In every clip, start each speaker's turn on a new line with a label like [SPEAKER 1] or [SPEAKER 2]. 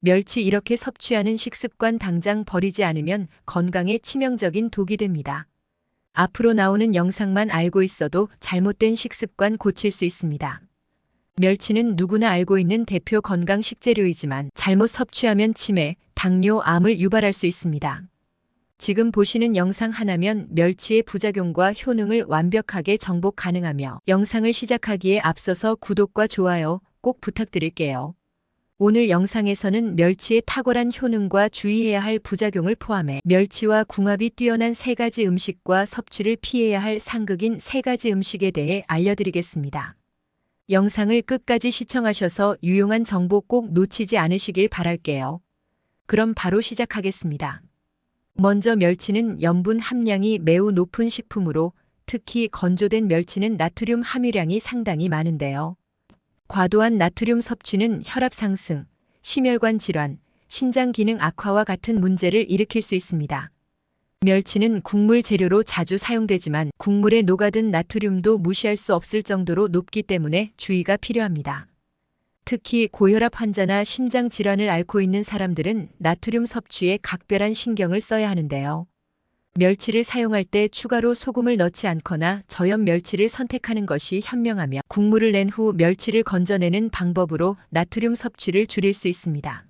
[SPEAKER 1] 멸치 이렇게 섭취하는 식습관 당장 버리지 않으면 건강에 치명적인 독이 됩니다. 앞으로 나오는 영상만 알고 있어도 잘못된 식습관 고칠 수 있습니다. 멸치는 누구나 알고 있는 대표 건강 식재료이지만 잘못 섭취하면 치매, 당뇨, 암을 유발할 수 있습니다. 지금 보시는 영상 하나면 멸치의 부작용과 효능을 완벽하게 정복 가능하며 영상을 시작하기에 앞서서 구독과 좋아요 꼭 부탁드릴게요. 오늘 영상에서는 멸치의 탁월한 효능과 주의해야 할 부작용을 포함해 멸치와 궁합이 뛰어난 3가지 음식과 섭취를 피해야 할 상극인 3가지 음식에 대해 알려드리겠습니다. 영상을 끝까지 시청하셔서 유용한 정보 꼭 놓치지 않으시길 바랄게요. 그럼 바로 시작하겠습니다. 먼저 멸치는 염분 함량이 매우 높은 식품으로 특히 건조된 멸치는 나트륨 함유량이 상당히 많은데요. 과도한 나트륨 섭취는 혈압 상승, 심혈관 질환, 신장 기능 악화와 같은 문제를 일으킬 수 있습니다. 멸치는 국물 재료로 자주 사용되지만 국물에 녹아든 나트륨도 무시할 수 없을 정도로 높기 때문에 주의가 필요합니다. 특히 고혈압 환자나 심장 질환을 앓고 있는 사람들은 나트륨 섭취에 각별한 신경을 써야 하는데요. 멸치를 사용할 때 추가로 소금을 넣지 않거나 저염 멸치를 선택하는 것이 현명하며 국물을 낸 후 멸치를 건져내는 방법으로 나트륨 섭취를 줄일 수 있습니다.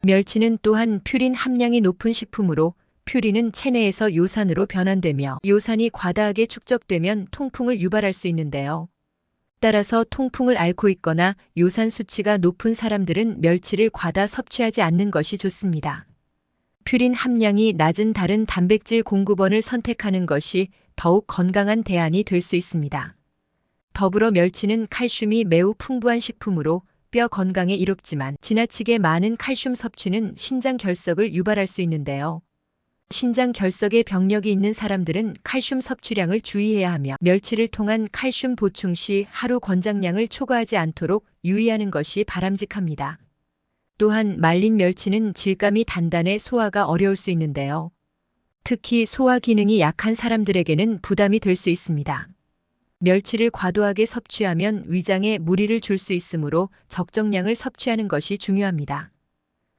[SPEAKER 1] 멸치는 또한 퓨린 함량이 높은 식품으로 퓨린은 체내에서 요산으로 변환되며 요산이 과다하게 축적되면 통풍을 유발할 수 있는데요. 따라서 통풍을 앓고 있거나 요산 수치가 높은 사람들은 멸치를 과다 섭취하지 않는 것이 좋습니다. 퓨린 함량이 낮은 다른 단백질 공급원을 선택하는 것이 더욱 건강한 대안이 될 수 있습니다. 더불어 멸치는 칼슘이 매우 풍부한 식품으로 뼈 건강에 이롭지만 지나치게 많은 칼슘 섭취는 신장 결석을 유발할 수 있는데요. 신장 결석에 병력이 있는 사람들은 칼슘 섭취량을 주의해야 하며 멸치를 통한 칼슘 보충 시 하루 권장량을 초과하지 않도록 유의하는 것이 바람직합니다. 또한 말린 멸치는 질감이 단단해 소화가 어려울 수 있는데요. 특히 소화 기능이 약한 사람들에게는 부담이 될 수 있습니다. 멸치를 과도하게 섭취하면 위장에 무리를 줄 수 있으므로 적정량을 섭취하는 것이 중요합니다.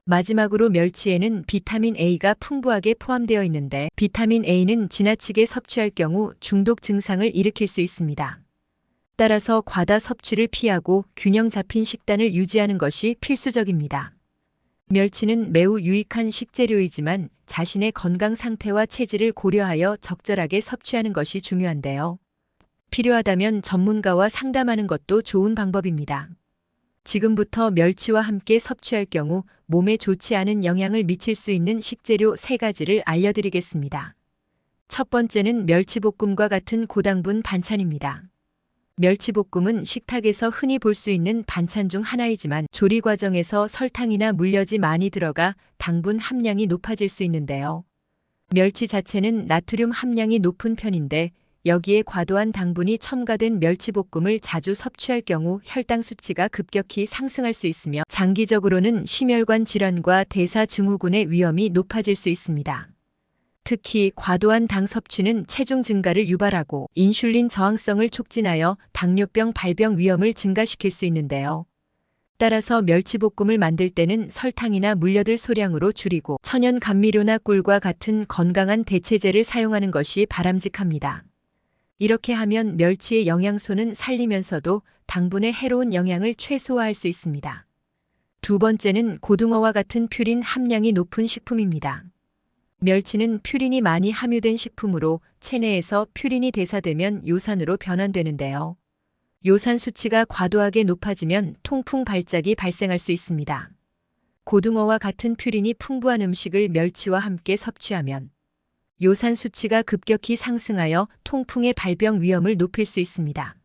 [SPEAKER 1] 마지막으로 멸치에는 비타민 A가 풍부하게 포함되어 있는데 비타민 A는 지나치게 섭취할 경우 중독 증상을 일으킬 수 있습니다. 따라서 과다 섭취를 피하고 균형 잡힌 식단을 유지하는 것이 필수적입니다. 멸치는 매우 유익한 식재료이지만 자신의 건강 상태와 체질을 고려하여 적절하게 섭취하는 것이 중요한데요. 필요하다면 전문가와 상담하는 것도 좋은 방법입니다. 지금부터 멸치와 함께 섭취할 경우 몸에 좋지 않은 영향을 미칠 수 있는 식재료 3가지를 알려드리겠습니다. 첫 번째는 멸치볶음과 같은 고당분 반찬입니다. 멸치볶음은 식탁에서 흔히 볼 수 있는 반찬 중 하나이지만 조리 과정에서 설탕이나 물엿이 많이 들어가 당분 함량이 높아질 수 있는데요. 멸치 자체는 나트륨 함량이 높은 편인데 여기에 과도한 당분이 첨가된 멸치볶음을 자주 섭취할 경우 혈당 수치가 급격히 상승할 수 있으며 장기적으로는 심혈관 질환과 대사증후군의 위험이 높아질 수 있습니다. 특히 과도한 당 섭취는 체중 증가를 유발하고 인슐린 저항성을 촉진하여 당뇨병 발병 위험을 증가시킬 수 있는데요. 따라서 멸치볶음을 만들 때는 설탕이나 물엿을 소량으로 줄이고 천연 감미료나 꿀과 같은 건강한 대체제를 사용하는 것이 바람직합니다. 이렇게 하면 멸치의 영양소는 살리면서도 당분의 해로운 영향을 최소화할 수 있습니다. 두 번째는 고등어와 같은 퓨린 함량이 높은 식품입니다. 멸치는 퓨린이 많이 함유된 식품으로 체내에서 퓨린이 대사되면 요산으로 변환되는데요. 요산 수치가 과도하게 높아지면 통풍 발작이 발생할 수 있습니다. 고등어와 같은 퓨린이 풍부한 음식을 멸치와 함께 섭취하면 요산 수치가 급격히 상승하여 통풍의 발병 위험을 높일 수 있습니다.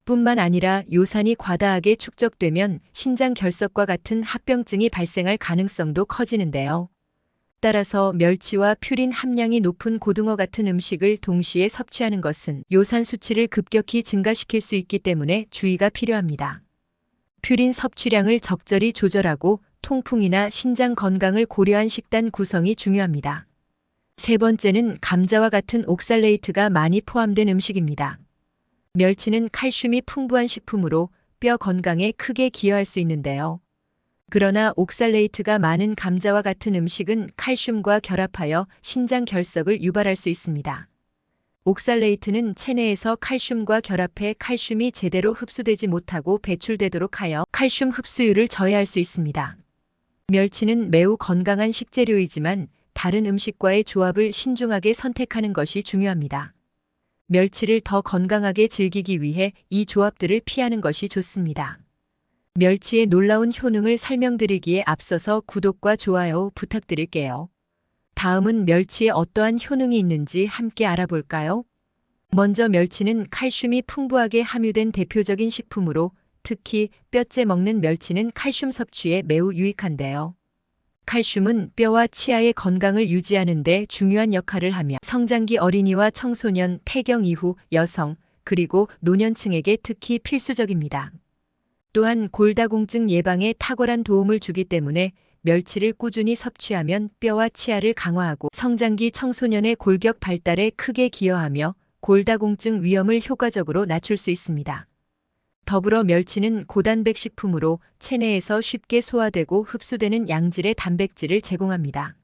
[SPEAKER 1] 뿐만 아니라 요산이 과다하게 축적되면 신장 결석과 같은 합병증이 발생할 가능성도 커지는데요. 따라서 멸치와 퓨린 함량이 높은 고등어 같은 음식을 동시에 섭취하는 것은 요산 수치를 급격히 증가시킬 수 있기 때문에 주의가 필요합니다. 퓨린 섭취량을 적절히 조절하고 통풍이나 신장 건강을 고려한 식단 구성이 중요합니다. 세 번째는 감자와 같은 옥살레이트가 많이 포함된 음식입니다. 멸치는 칼슘이 풍부한 식품으로 뼈 건강에 크게 기여할 수 있는데요. 그러나 옥살레이트가 많은 감자와 같은 음식은 칼슘과 결합하여 신장 결석을 유발할 수 있습니다. 옥살레이트는 체내에서 칼슘과 결합해 칼슘이 제대로 흡수되지 못하고 배출되도록 하여 칼슘 흡수율을 저해할 수 있습니다. 멸치는 매우 건강한 식재료이지만 다른 음식과의 조합을 신중하게 선택하는 것이 중요합니다. 멸치를 더 건강하게 즐기기 위해 이 조합들을 피하는 것이 좋습니다. 멸치의 놀라운 효능을 설명드리기에 앞서서 구독과 좋아요 부탁드릴게요. 다음은 멸치에 어떠한 효능이 있는지 함께 알아볼까요? 먼저 멸치는 칼슘이 풍부하게 함유된 대표적인 식품으로 특히 뼈째 먹는 멸치는 칼슘 섭취에 매우 유익한데요. 칼슘은 뼈와 치아의 건강을 유지하는 데 중요한 역할을 하며 성장기 어린이와 청소년, 폐경 이후 여성, 그리고 노년층에게 특히 필수적입니다. 또한 골다공증 예방에 탁월한 도움을 주기 때문에 멸치를 꾸준히 섭취하면 뼈와 치아를 강화하고 성장기 청소년의 골격 발달에 크게 기여하며 골다공증 위험을 효과적으로 낮출 수 있습니다. 더불어 멸치는 고단백 식품으로 체내에서 쉽게 소화되고 흡수되는 양질의 단백질을 제공합니다.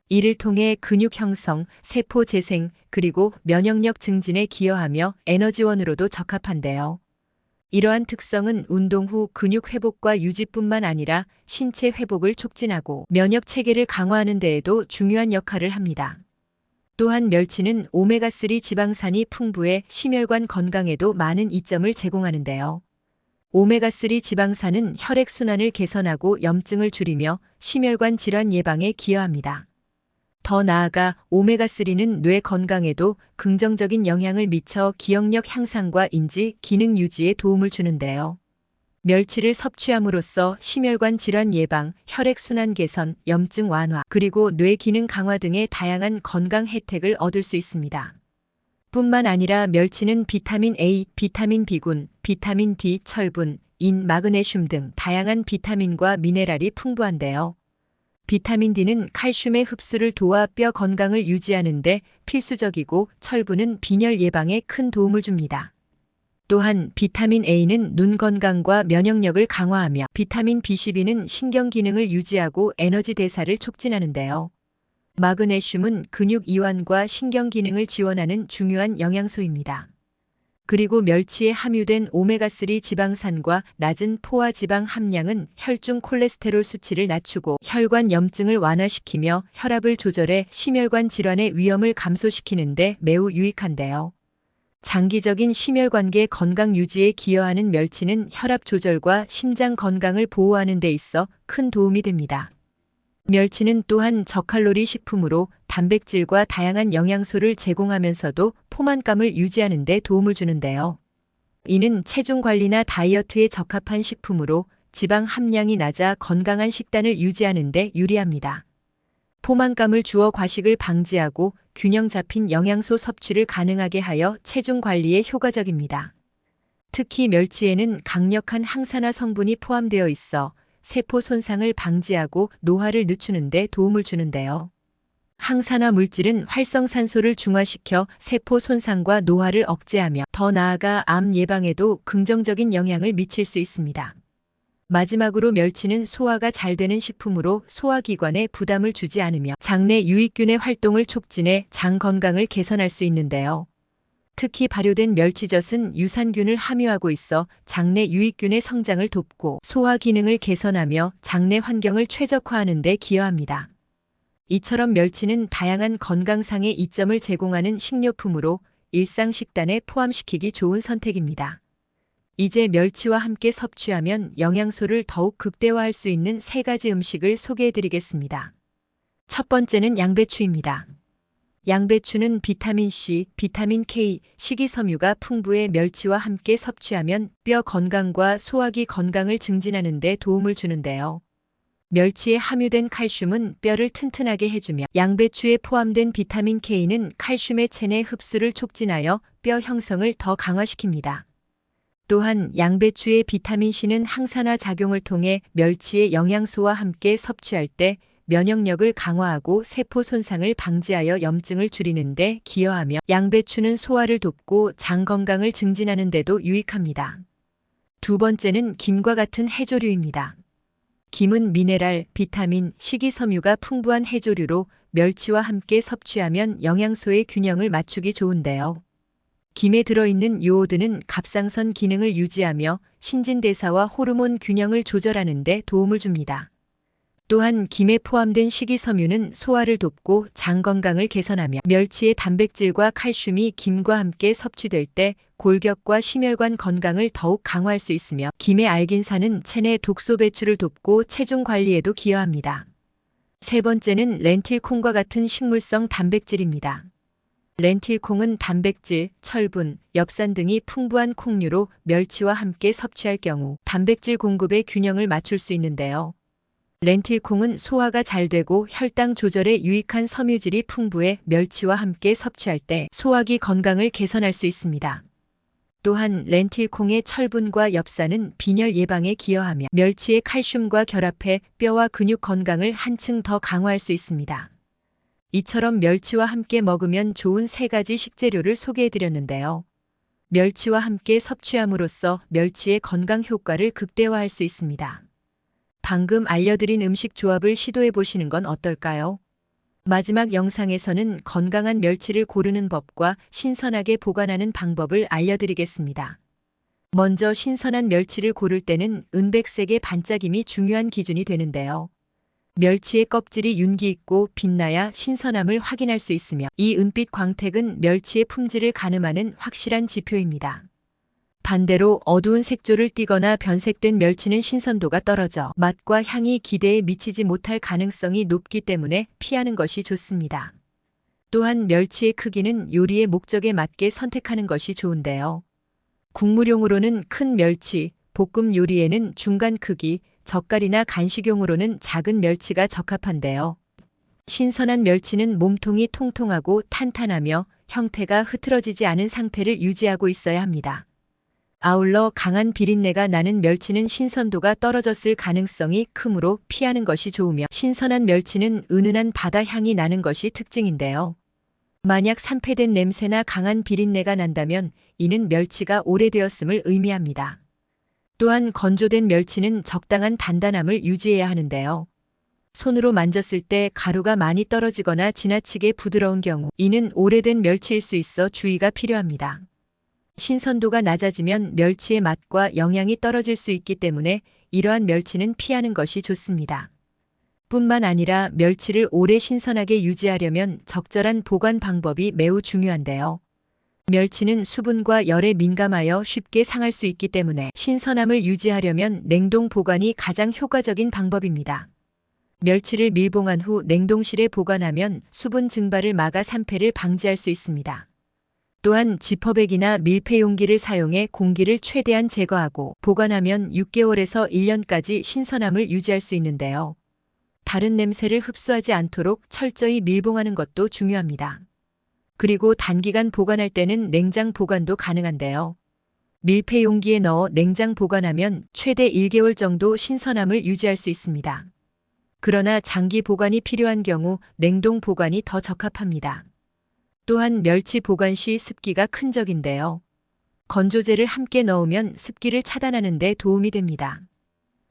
[SPEAKER 1] 이를 통해 근육 형성, 세포 재생, 그리고 면역력 증진에 기여하며 에너지원으로도 적합한데요. 이러한 특성은 운동 후 근육 회복과 유지뿐만 아니라 신체 회복을 촉진하고 면역 체계를 강화하는 데에도 중요한 역할을 합니다. 또한 멸치는 오메가3 지방산이 풍부해 심혈관 건강에도 많은 이점을 제공하는데요. 오메가3 지방산은 혈액순환을 개선하고 염증을 줄이며 심혈관 질환 예방에 기여합니다. 더 나아가 오메가3는 뇌 건강에도 긍정적인 영향을 미쳐 기억력 향상과 인지, 기능 유지에 도움을 주는데요. 멸치를 섭취함으로써 심혈관 질환 예방, 혈액순환 개선, 염증 완화, 그리고 뇌 기능 강화 등의 다양한 건강 혜택을 얻을 수 있습니다. 뿐만 아니라 멸치는 비타민 A, 비타민 B군, 비타민 D, 철분, 인, 마그네슘 등 다양한 비타민과 미네랄이 풍부한데요. 비타민 D는 칼슘의 흡수를 도와 뼈 건강을 유지하는 데 필수적이고 철분은 빈혈 예방에 큰 도움을 줍니다. 또한 비타민 A는 눈 건강과 면역력을 강화하며 비타민 B12는 신경 기능을 유지하고 에너지 대사를 촉진하는데요. 마그네슘은 근육 이완과 신경 기능을 지원하는 중요한 영양소입니다. 그리고 멸치에 함유된 오메가3 지방산과 낮은 포화 지방 함량은 혈중 콜레스테롤 수치를 낮추고 혈관 염증을 완화시키며 혈압을 조절해 심혈관 질환의 위험을 감소시키는 데 매우 유익한데요. 장기적인 심혈관계 건강 유지에 기여하는 멸치는 혈압 조절과 심장 건강을 보호하는 데 있어 큰 도움이 됩니다. 멸치는 또한 저칼로리 식품으로 단백질과 다양한 영양소를 제공하면서도 포만감을 유지하는 데 도움을 주는데요. 이는 체중 관리나 다이어트에 적합한 식품으로 지방 함량이 낮아 건강한 식단을 유지하는 데 유리합니다. 포만감을 주어 과식을 방지하고 균형 잡힌 영양소 섭취를 가능하게 하여 체중 관리에 효과적입니다. 특히 멸치에는 강력한 항산화 성분이 포함되어 있어 세포 손상을 방지하고 노화를 늦추는 데 도움을 주는데요. 항산화 물질은 활성산소를 중화시켜 세포 손상과 노화를 억제하며 더 나아가 암 예방에도 긍정적인 영향을 미칠 수 있습니다. 마지막으로 멸치는 소화가 잘 되는 식품으로 소화기관에 부담을 주지 않으며 장내 유익균의 활동을 촉진해 장 건강을 개선할 수 있는데요. 특히 발효된 멸치젓은 유산균을 함유하고 있어 장내 유익균의 성장을 돕고 소화 기능을 개선하며 장내 환경을 최적화하는 데 기여합니다. 이처럼 멸치는 다양한 건강상의 이점을 제공하는 식료품으로 일상 식단에 포함시키기 좋은 선택입니다. 이제 멸치와 함께 섭취하면 영양소를 더욱 극대화할 수 있는 3가지 음식을 소개해드리겠습니다. 첫 번째는 양배추입니다. 양배추는 비타민C, 비타민 K, 식이섬유가 풍부해 멸치와 함께 섭취하면 뼈 건강과 소화기 건강을 증진하는 데 도움을 주는데요. 멸치에 함유된 칼슘은 뼈를 튼튼하게 해주며 양배추에 포함된 비타민 K는 칼슘의 체내 흡수를 촉진하여 뼈 형성을 더 강화시킵니다. 또한 양배추의 비타민 C는 항산화 작용을 통해 멸치의 영양소와 함께 섭취할 때 면역력을 강화하고 세포 손상을 방지하여 염증을 줄이는 데 기여하며 양배추는 소화를 돕고 장 건강을 증진하는 데도 유익합니다. 두 번째는 김과 같은 해조류입니다. 김은 미네랄, 비타민, 식이섬유가 풍부한 해조류로 멸치와 함께 섭취하면 영양소의 균형을 맞추기 좋은데요. 김에 들어있는 요오드는 갑상선 기능을 유지하며 신진대사와 호르몬 균형을 조절하는 데 도움을 줍니다. 또한 김에 포함된 식이섬유는 소화를 돕고 장 건강을 개선하며 멸치의 단백질과 칼슘이 김과 함께 섭취될 때 골격과 심혈관 건강을 더욱 강화할 수 있으며 김의 알긴산은 체내 독소 배출을 돕고 체중 관리에도 기여합니다. 세 번째는 렌틸콩과 같은 식물성 단백질입니다. 렌틸콩은 단백질, 철분, 엽산 등이 풍부한 콩류로 멸치와 함께 섭취할 경우 단백질 공급의 균형을 맞출 수 있는데요. 렌틸콩은 소화가 잘 되고 혈당 조절에 유익한 섬유질이 풍부해 멸치와 함께 섭취할 때 소화기 건강을 개선할 수 있습니다. 또한 렌틸콩의 철분과 엽산은 빈혈 예방에 기여하며 멸치의 칼슘과 결합해 뼈와 근육 건강을 한층 더 강화할 수 있습니다. 이처럼 멸치와 함께 먹으면 좋은 세 가지 식재료를 소개해드렸는데요. 멸치와 함께 섭취함으로써 멸치의 건강 효과를 극대화할 수 있습니다. 방금 알려드린 음식 조합을 시도해 보시는 건 어떨까요? 마지막 영상에서는 건강한 멸치를 고르는 법과 신선하게 보관하는 방법을 알려드리겠습니다. 먼저 신선한 멸치를 고를 때는 은백색의 반짝임이 중요한 기준이 되는데요. 멸치의 껍질이 윤기 있고 빛나야 신선함을 확인할 수 있으며 이 은빛 광택은 멸치의 품질을 가늠하는 확실한 지표입니다. 반대로 어두운 색조를 띠거나 변색된 멸치는 신선도가 떨어져 맛과 향이 기대에 미치지 못할 가능성이 높기 때문에 피하는 것이 좋습니다. 또한 멸치의 크기는 요리의 목적에 맞게 선택하는 것이 좋은데요. 국물용으로는 큰 멸치, 볶음 요리에는 중간 크기, 젓갈이나 간식용으로는 작은 멸치가 적합한데요. 신선한 멸치는 몸통이 통통하고 탄탄하며 형태가 흐트러지지 않은 상태를 유지하고 있어야 합니다. 아울러 강한 비린내가 나는 멸치는 신선도가 떨어졌을 가능성이 크므로 피하는 것이 좋으며 신선한 멸치는 은은한 바다 향이 나는 것이 특징인데요. 만약 산패된 냄새나 강한 비린내가 난다면 이는 멸치가 오래되었음을 의미합니다. 또한 건조된 멸치는 적당한 단단함을 유지해야 하는데요. 손으로 만졌을 때 가루가 많이 떨어지거나 지나치게 부드러운 경우 이는 오래된 멸치일 수 있어 주의가 필요합니다. 신선도가 낮아지면 멸치의 맛과 영양이 떨어질 수 있기 때문에 이러한 멸치는 피하는 것이 좋습니다. 뿐만 아니라 멸치를 오래 신선하게 유지하려면 적절한 보관 방법이 매우 중요한데요. 멸치는 수분과 열에 민감하여 쉽게 상할 수 있기 때문에 신선함을 유지하려면 냉동 보관이 가장 효과적인 방법입니다. 멸치를 밀봉한 후 냉동실에 보관하면 수분 증발을 막아 산패를 방지할 수 있습니다. 또한 지퍼백이나 밀폐 용기를 사용해 공기를 최대한 제거하고 보관하면 6개월에서 1년까지 신선함을 유지할 수 있는데요. 다른 냄새를 흡수하지 않도록 철저히 밀봉하는 것도 중요합니다. 그리고 단기간 보관할 때는 냉장 보관도 가능한데요. 밀폐 용기에 넣어 냉장 보관하면 최대 1개월 정도 신선함을 유지할 수 있습니다. 그러나 장기 보관이 필요한 경우 냉동 보관이 더 적합합니다. 또한 멸치 보관 시 습기가 큰 적인데요. 건조제를 함께 넣으면 습기를 차단하는 데 도움이 됩니다.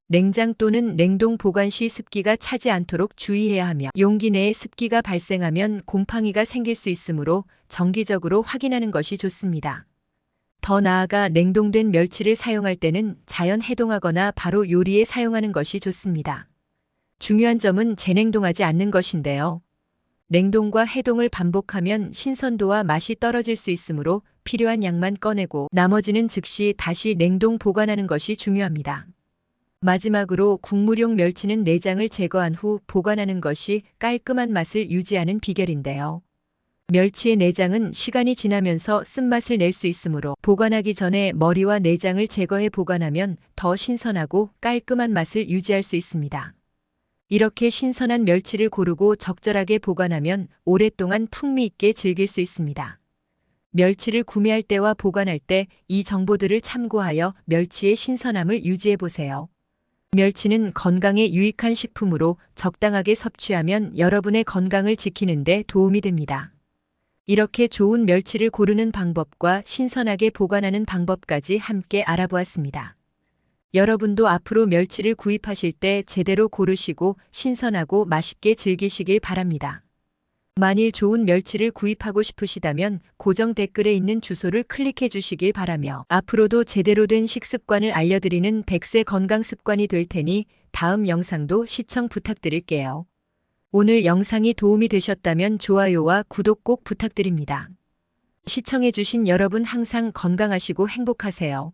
[SPEAKER 1] 냉장 또는 냉동 보관 시 습기가 차지 않도록 주의해야 하며 용기 내에 습기가 발생하면 곰팡이가 생길 수 있으므로 정기적으로 확인하는 것이 좋습니다. 더 나아가 냉동된 멸치를 사용할 때는 자연 해동하거나 바로 요리에 사용하는 것이 좋습니다. 중요한 점은 재냉동하지 않는 것인데요. 냉동과 해동을 반복하면 신선도와 맛이 떨어질 수 있으므로 필요한 양만 꺼내고 나머지는 즉시 다시 냉동 보관하는 것이 중요합니다. 마지막으로 국물용 멸치는 내장을 제거한 후 보관하는 것이 깔끔한 맛을 유지하는 비결인데요. 멸치의 내장은 시간이 지나면서 쓴맛을 낼 수 있으므로 보관하기 전에 머리와 내장을 제거해 보관하면 더 신선하고 깔끔한 맛을 유지할 수 있습니다. 이렇게 신선한 멸치를 고르고 적절하게 보관하면 오랫동안 풍미 있게 즐길 수 있습니다. 멸치를 구매할 때와 보관할 때 이 정보들을 참고하여 멸치의 신선함을 유지해 보세요. 멸치는 건강에 유익한 식품으로 적당하게 섭취하면 여러분의 건강을 지키는 데 도움이 됩니다. 이렇게 좋은 멸치를 고르는 방법과 신선하게 보관하는 방법까지 함께 알아보았습니다. 여러분도 앞으로 멸치를 구입하실 때 제대로 고르시고 신선하고 맛있게 즐기시길 바랍니다. 만일 좋은 멸치를 구입하고 싶으시다면 고정 댓글에 있는 주소를 클릭해 주시길 바라며 앞으로도 제대로 된 식습관을 알려드리는 100세 건강습관이 될 테니 다음 영상도 시청 부탁드릴게요. 오늘 영상이 도움이 되셨다면 좋아요와 구독 꼭 부탁드립니다. 시청해 주신 여러분 항상 건강하시고 행복하세요.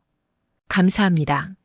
[SPEAKER 1] 감사합니다.